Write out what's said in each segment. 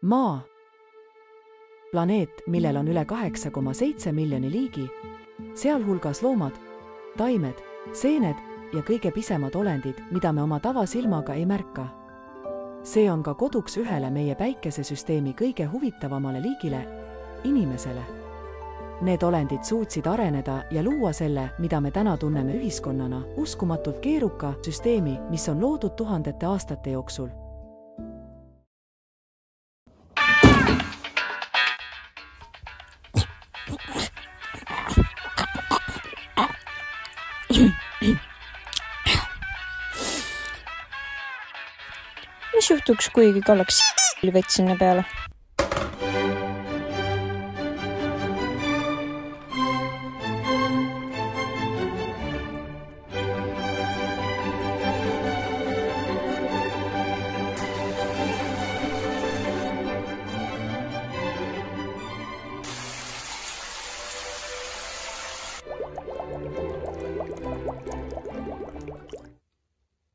Maa. Planeet, millel on üle 8,7 miljoni liigi, sealhulgas loomad, taimed, seened ja kõige pisemad olendid, mida me oma tavasilmaga ei märka. See on ka koduks ühele meie päikesesüsteemi kõige huvitavamale liigile, inimesele. Need olendid suutsid areneda ja luua selle, mida me täna tunneme ühiskonnana, uskumatult keeruka süsteemi, mis on loodud tuhandete aastate jooksul. Mis juhtuks, kuigi kallaks vett sinna peale?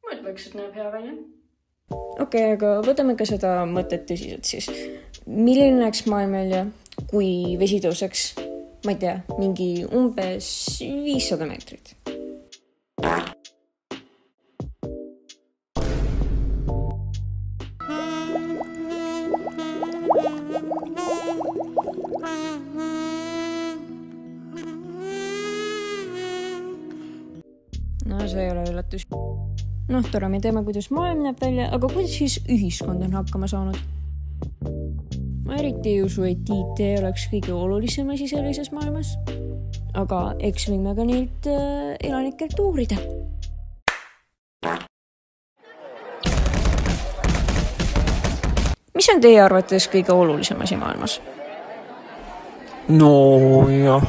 Ma ütleks, et näeb hea välja. Okei, aga võtame ka seda mõtet tõsiselt siis. Milline näeks maailm välja, kui vesi tõuseks, ma ei tea, mingi umbes 500 meetrit? No see ei ole üllatus. Tore, me teame, kuidas maailm näeb välja, aga kuidas siis ühiskond on hakkama saanud? Ma eriti ei usu, et IT oleks kõige olulisem asi sellises maailmas. Aga eks võime ka neilt elanikelt uurida. Mis on teie arvates kõige olulisem asi maailmas? No jah,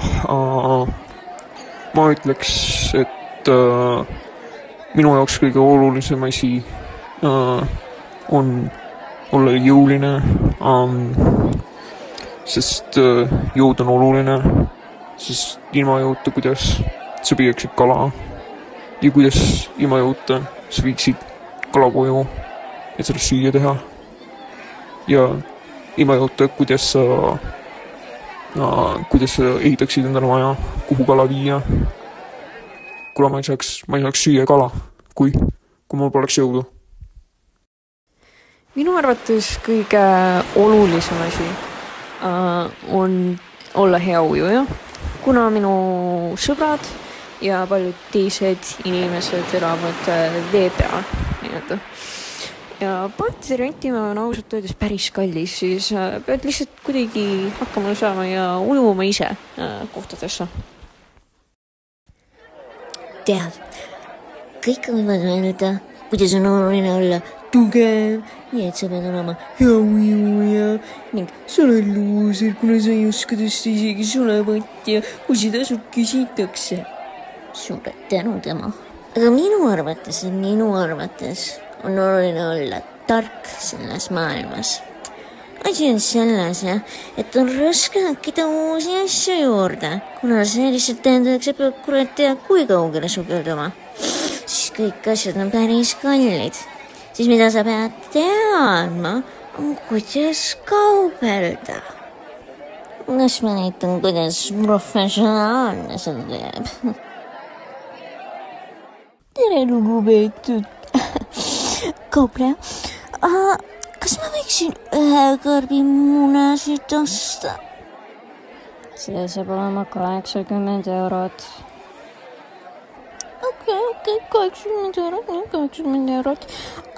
ma ütleks, et minu jaoks kõige olulisem asi on olla jõuline, sest jõud on oluline, sest ilma jõuta, kuidas sa püüaksid kala ja kuidas ilma jõuta sa viiksid kala koju, et sellest süüa teha ja ilma jõuta, kuidas sa ehitaksid endale maja, kuhu kala viia. Kuna ma ei saaks süüa kala, kui mul poleks jõudu. Minu arvates kõige olulisem asi on olla hea ujuja, kuna minu sõbrad ja paljud teised inimesed elavad vee peal. Ja paatide rentima on ausalt öeldes päris kallis, siis pead lihtsalt kuidagi hakkama saama ja ujuma ise kohtadesse. Tead, kõik võivad öelda, kuidas on oluline olla tugev, nii et sa pead olema hea ujuja ning sa oled luuser, kuna sa ei oska tõsta isegi sulevõtt ja kui seda sult küsitakse. Suure tänu tema. Aga minu arvates on oluline olla tark selles maailmas. Asi on selles, et on raske hakkida uusi asju juurde, kuna see lihtsalt tähendab, et sa pead kurat tea, kui kaugele sukelduma. Siis kõik asjad on päris kallid. Siis mida sa pead teadma, on kuidas kaubelda. Kas ma näitan, kuidas professionaalne seda teeb? Tere, lugupeetud kaupleja. Kas ma võiksin ühe karbi munasid osta? See saab olema 80 eurot. Okei, 80 eurot.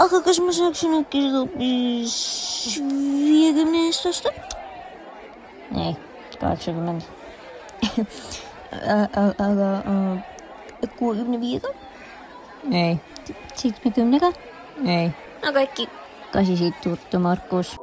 Aga kas ma saaksin äkki hoopis 50 eest osta? Ei, 80. Aga 65-ga? Ei. 70-ga? Ei. Aga äkki Kasi siit tuttu, Markus.